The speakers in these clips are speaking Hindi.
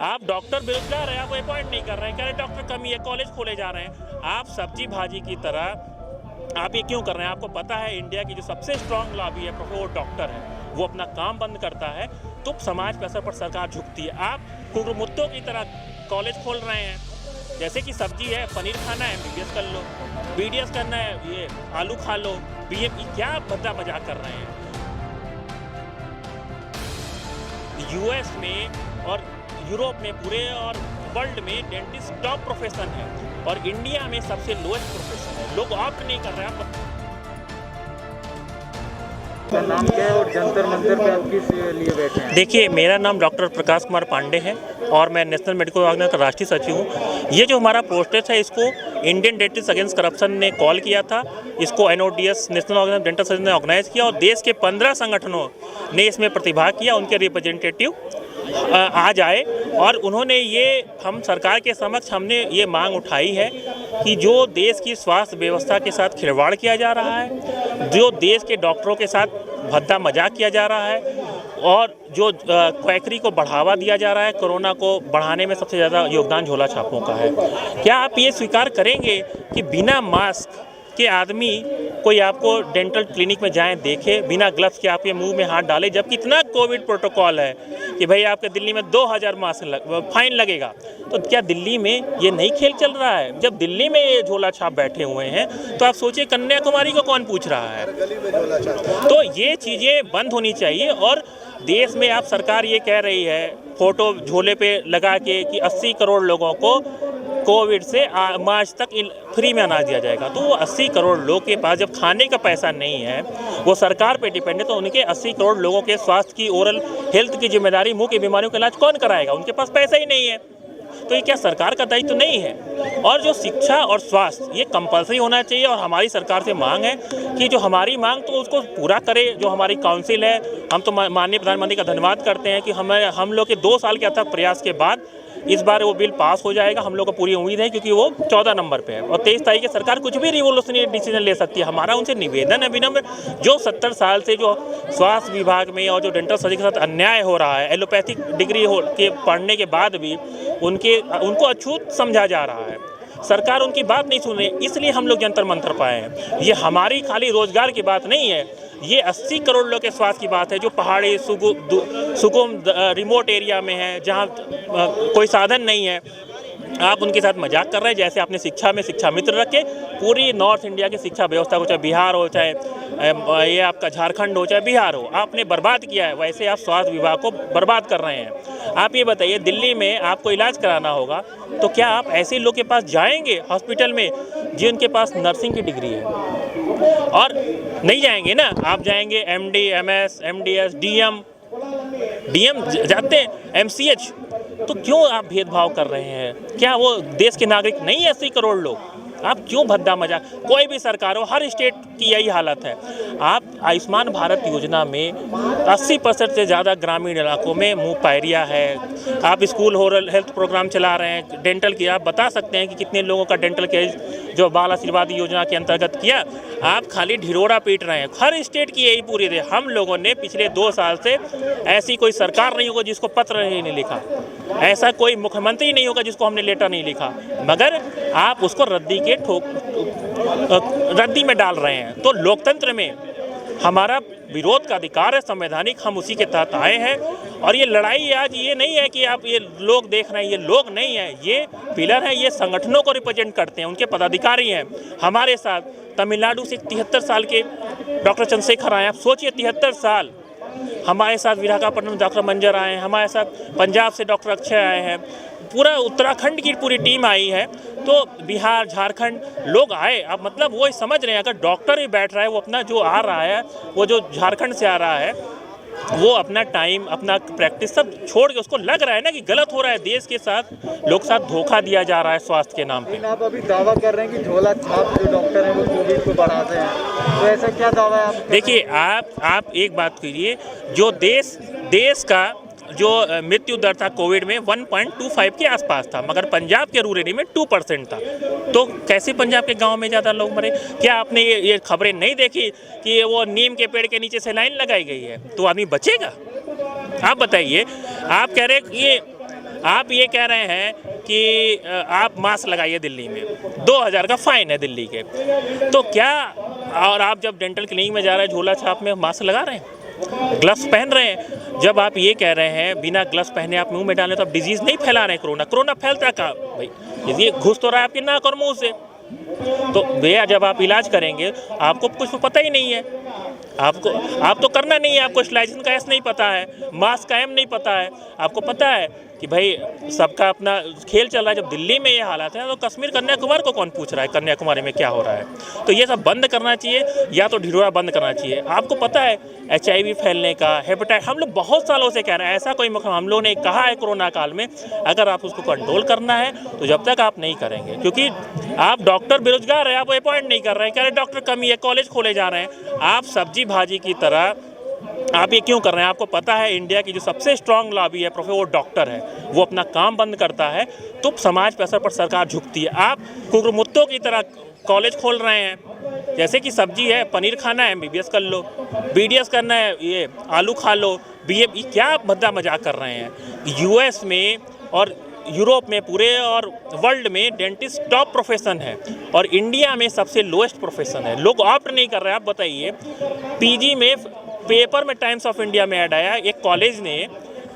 आप डॉक्टर बेरोजगार है, आप अपॉइंट नहीं कर रहे हैं, कह रहे डॉक्टर कमी है, कॉलेज खोले जा रहे हैं। आप सब्जी भाजी की तरह आप ये क्यों कर रहे हैं? आपको पता है इंडिया की जो सबसे स्ट्रांग लॉबी है वो डॉक्टर है, वो अपना काम बंद करता है तो समाज के असर पर सरकार झुकती है। आप कुकुरमुत्तों की तरह कॉलेज खोल रहे हैं, जैसे कि सब्जी है, पनीर खाना है MBBS कर लो, BDS करना है ये आलू खा लो, BM क्या भद्दा मजाक कर रहे हैं। US में और यूरोप में पूरे और वर्ल्ड में डेंटिस्ट टॉप प्रोफेशन है और इंडिया में सबसे लोएस्ट प्रोफेशन है। लोग ऑप्ट नहीं कर रहे हैं। का नाम क्या है और जंतर मंतर पे आप किस लिए बैठे हैं? देखिए, मेरा नाम डॉक्टर प्रकाश कुमार पांडे है और मैं नेशनल मेडिकल ऑर्गेनाइजेशन का राष्ट्रीय सचिव हूँ। ये जो हमारा प्रोटेस्ट है इसको इंडियन डेंटिस्ट अगेंस्ट करप्शन ने कॉल किया था, इसको NODS national organisation dental surgeon ने ऑर्गेनाइज किया और देश के 15 संगठनों ने इसमें प्रतिभाग किया। उनके रिप्रेजेंटेटिव आज आए और उन्होंने ये हम सरकार के समक्ष हमने ये मांग उठाई है कि जो देश की स्वास्थ्य व्यवस्था के साथ खिलवाड़ किया जा रहा है, जो देश के डॉक्टरों के साथ भद्दा मजाक किया जा रहा है और जो क्वैकरी को बढ़ावा दिया जा रहा है, कोरोना को बढ़ाने में सबसे ज़्यादा योगदान झोला छापों का है। क्या आप ये स्वीकार करेंगे कि बिना मास्क के आदमी कोई आपको डेंटल क्लिनिक में जाएं देखे, बिना ग्लव्स के आपके मुंह में हाथ डाले, जबकि इतना कोविड प्रोटोकॉल है कि भाई आपके दिल्ली में 2000 मास्क फाइन लगेगा? तो क्या दिल्ली में ये नहीं खेल चल रहा है? जब दिल्ली में ये झोला छाप बैठे हुए हैं तो आप सोचिए कन्याकुमारी को कौन पूछ रहा है? तो ये चीज़ें बंद होनी चाहिए। और देश में आप सरकार ये कह रही है फोटो झोले पे लगा के कि 80 करोड़ लोगों को कोविड से मार्च तक फ्री में अनाज दिया जाएगा। तो वो 80 करोड़ लोग के पास जब खाने का पैसा नहीं है, वो सरकार पे डिपेंड है, तो उनके 80 करोड़ लोगों के स्वास्थ्य की, ओरल हेल्थ की जिम्मेदारी, मुंह की बीमारियों का इलाज कौन कराएगा? उनके पास पैसा ही नहीं है। तो ये क्या सरकार का दायित्व नहीं है? और जो शिक्षा और स्वास्थ्य ये कंपलसरी होना चाहिए और हमारी सरकार से मांग है कि जो हमारी मांग तो उसको पूरा करे। जो हमारी काउंसिल है, हम तो माननीय प्रधानमंत्री का धन्यवाद करते हैं कि हम लोग के 2 साल के अथक प्रयास के बाद इस बार वो बिल पास हो जाएगा। हम लोग को पूरी उम्मीद है क्योंकि वो 14 नंबर पे है और 23 तारीख की सरकार कुछ भी रिवोल्यूशनरी डिसीजन ले सकती है। हमारा उनसे निवेदन है विनम्र, जो 70 साल से जो स्वास्थ्य विभाग में और जो डेंटल सर्जरी के साथ अन्याय हो रहा है, एलोपैथिक डिग्री के पढ़ने के बाद भी उनको अछूत समझा जा रहा है, सरकार उनकी बात नहीं सुन रही, इसलिए हम लोग जंतर मंतर पाए हैं। ये हमारी खाली रोजगार की बात नहीं है, ये 80 करोड़ लोग के स्वास्थ्य की बात है जो पहाड़ी सुगम रिमोट एरिया में है, जहाँ कोई साधन नहीं है। आप उनके साथ मजाक कर रहे हैं। जैसे आपने शिक्षा में शिक्षा मित्र रखे, पूरी नॉर्थ इंडिया की शिक्षा व्यवस्था को, चाहे बिहार हो, चाहे ये आपका झारखंड हो, चाहे बिहार हो, आपने बर्बाद किया है। वैसे आप स्वास्थ्य विभाग को बर्बाद कर रहे हैं। आप ये बताइए, दिल्ली में आपको इलाज कराना होगा तो क्या आप ऐसे लोग के पास जाएंगे हॉस्पिटल में जिनके पास नर्सिंग की डिग्री है? और नहीं जाएंगे ना। आप जाएंगे MD, MS, MDS, DM जाते हैं, MCH। तो क्यों आप भेदभाव कर रहे हैं? क्या वो देश के नागरिक नहीं है 80 करोड़ लोग? आप क्यों भद्दा मजाक? कोई भी सरकार हो, हर स्टेट की यही हालत है। आप आयुष्मान भारत योजना में 80% से ज़्यादा ग्रामीण इलाकों में मुँह पायरिया है। आप स्कूल ओरल हेल्थ प्रोग्राम चला रहे हैं, डेंटल की आप बता सकते हैं कि कितने लोगों का डेंटल केयर जो बाल आशीर्वाद योजना के अंतर्गत किया? आप खाली ढिरोड़ा पीट रहे हैं। हर स्टेट की यही पूरी है। हम लोगों ने पिछले 2 साल से ऐसी कोई सरकार नहीं होगा जिसको पत्र नहीं लिखा, ऐसा कोई मुख्यमंत्री नहीं होगा जिसको हमने लेटर नहीं लिखा, मगर आप उसको रद्दी में डाल रहे हैं। तो लोकतंत्र में हमारा विरोध का अधिकार है, संवैधानिक, हम उसी के तहत आए हैं। और ये लड़ाई आज ये नहीं है कि आप ये लोग देख रहे हैं, ये लोग नहीं है, ये पिलर है, ये संगठनों को रिप्रेजेंट करते हैं, उनके पदाधिकारी हैं। हमारे साथ तमिलनाडु से 73 साल के डॉक्टर चंद्रशेखर आए हैं। आप सोचिए 73 साल। हमारे साथ विशाखापट्टनम डॉक्टर मंजर आए हैं, हमारे साथ पंजाब से डॉक्टर अक्षय आए हैं, पूरा उत्तराखंड की पूरी टीम आई है। तो बिहार, झारखंड लोग आए। अब मतलब वो समझ रहे हैं अगर डॉक्टर ही बैठ रहा है, वो अपना जो आ रहा है, वो जो झारखंड से आ रहा है, वो अपना टाइम, अपना प्रैक्टिस सब छोड़ के उसको लग रहा है ना कि गलत हो रहा है, देश के साथ लोग साथ धोखा दिया जा रहा है स्वास्थ्य के नाम पे। आप अभी दावा कर रहे हैं कि झोला छाप जो डॉक्टर हैं वो कोविड को बढ़ाते हैं, तो ऐसा क्या दावा है आप? देखिए, आप एक बात कीजिए, जो देश का जो मृत्यु दर था कोविड में 1.25 के आसपास था, मगर पंजाब के रूरल एरिया में 2% था। तो कैसे पंजाब के गांव में ज़्यादा लोग मरे? क्या आपने ये खबरें नहीं देखी कि वो नीम के पेड़ के नीचे सेलाइन लगाई गई है? तो आदमी बचेगा? आप बताइए। आप कह रहे हैं कि ये आप ये कह रहे हैं कि आप मास्क लगाइए दिल्ली में, 2000 का फाइन है दिल्ली के, तो क्या, और आप जब डेंटल क्लिनिक में जा रहे हैं झोला छाप में मास्क लगा रहे हैं, ग्लव्स पहन रहे हैं। जब आप ये कह रहे हैं बिना ग्लव्स पहने आप मुंह में डालें तो आप डिजीज़ नहीं फैला रहे हैं। कोरोना फैलता कहाँ भाई, ये घुस तो रहा है आपके नाक और मुंह से। तो भैया जब आप इलाज करेंगे आपको कुछ पता ही नहीं है, आप तो करना नहीं है, आपको स्लाइसिन का एस नहीं पता है, मास्क का एम नहीं पता है। आपको पता है कि भाई सबका अपना खेल चल रहा है। जब दिल्ली में ये हालात है तो कश्मीर कन्याकुमारी को कौन पूछ रहा है कन्याकुमारी में क्या हो रहा है। तो ये सब बंद करना चाहिए, या तो ढिढोरा बंद करना चाहिए। आपको पता है HIV फैलने का, हेपेटाइटिस, हम लोग बहुत सालों से कह रहे हैं, ऐसा कोई हम लोगों ने कहा है कोरोना काल में, अगर आप उसको कंट्रोल करना है तो जब तक आप नहीं करेंगे, क्योंकि आप डॉक्टर बेरोजगार है, आप अपॉइंट नहीं कर रहे हैं, कह रहे डॉक्टर कमी है, कॉलेज खोले जा रहे हैं। आप सब्जी भाजी की तरह आप ये क्यों कर रहे हैं? आपको पता है इंडिया की जो सबसे स्ट्रांग लॉबी है प्रोफेसर, वो डॉक्टर है, वो अपना काम बंद करता है तो समाज पे असर पर सरकार झुकती है। आप कुकुरमुत्तों की तरह कॉलेज खोल रहे हैं, जैसे कि सब्जी है, पनीर खाना है MBBS कर लो, BDS करना है ये आलू खा लो, BA, क्या भद्दा मजाक कर रहे हैं। US में और यूरोप में पूरे और वर्ल्ड में डेंटिस्ट टॉप प्रोफेशन है और इंडिया में सबसे लोएस्ट प्रोफेशन है। लोग ऑप्ट नहीं कर रहे हैं। आप बताइए, PG में पेपर में टाइम्स ऑफ इंडिया में ऐड आया, एक कॉलेज ने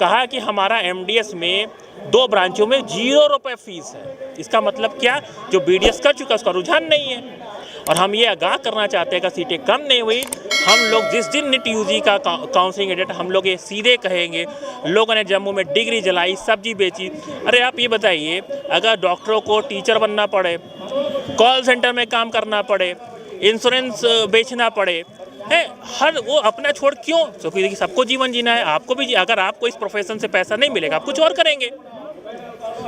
कहा कि हमारा MDS में 2 ब्रांचों में 0 रुपये फीस है। इसका मतलब क्या, जो BDS कर चुका उसका रुझान नहीं है। और हम ये आगाह करना चाहते हैं कि सीटें कम नहीं हुई, हम लोग जिस दिन NEET UG का काउंसलिंग डेट, हम लोग ये सीधे कहेंगे। लोगों ने जम्मू में डिग्री जलाई, सब्जी बेची। अरे आप ये बताइए, अगर डॉक्टरों को टीचर बनना पड़े, कॉल सेंटर में काम करना पड़े, इंश्योरेंस बेचना पड़े, है हर वो अपना छोड़ क्यों? क्योंकि सबको जीवन जीना है। आपको भी, अगर आपको इस प्रोफेशन से पैसा नहीं मिलेगा आप कुछ और करेंगे।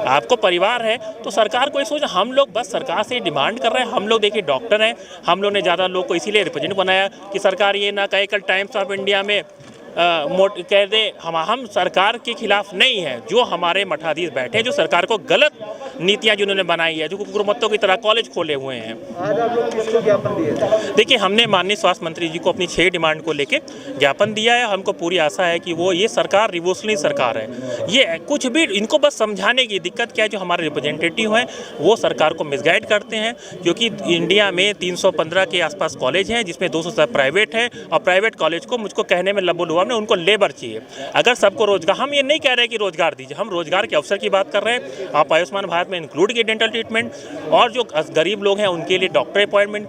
आपको परिवार है तो सरकार को ये सोच, हम लोग बस सरकार से डिमांड कर रहे हैं। हम लोग देखिए डॉक्टर हैं, हम लोग ने ज़्यादा लोग को इसीलिए रिप्रेजेंट बनाया कि सरकार ये ना कहे कल टाइम्स ऑफ इंडिया में कह दे हम सरकार के खिलाफ नहीं है। जो हमारे मठाधीश बैठे हैं, जो सरकार को गलत नीतियां जिन्होंने बनाई है, जो कुकुरमुत्तों की तरह कॉलेज खोले हुए हैं। आज आप लोग किसको ज्ञापन दिए थे? देखिए, हमने माननीय स्वास्थ्य मंत्री जी को अपनी 6 डिमांड को लेके ज्ञापन दिया है। हमको पूरी आशा है कि वो, ये सरकार रिवोल्यूशनरी सरकार है, ये कुछ भी, इनको बस समझाने की दिक्कत क्या है, जो हमारे रिप्रेजेंटेटिव हैं वो सरकार को मिसगाइड करते हैं। क्योंकि इंडिया में 315 के आसपास कॉलेज हैं, जिसमें 200 प्राइवेट हैं, और प्राइवेट कॉलेज को मुझको कहने में लबोलुआब ने, उनको लेबर चाहिए। अगर सबको रोजगार, हम ये नहीं कह रहे कि रोजगार दीजिए, हम रोजगार के अवसर की बात कर रहे हैं। आप आयुष्मान भारत में इंक्लूड किए डेंटल ट्रीटमेंट, और जो गरीब लोग हैं उनके लिए डॉक्टर अपॉइंटमेंट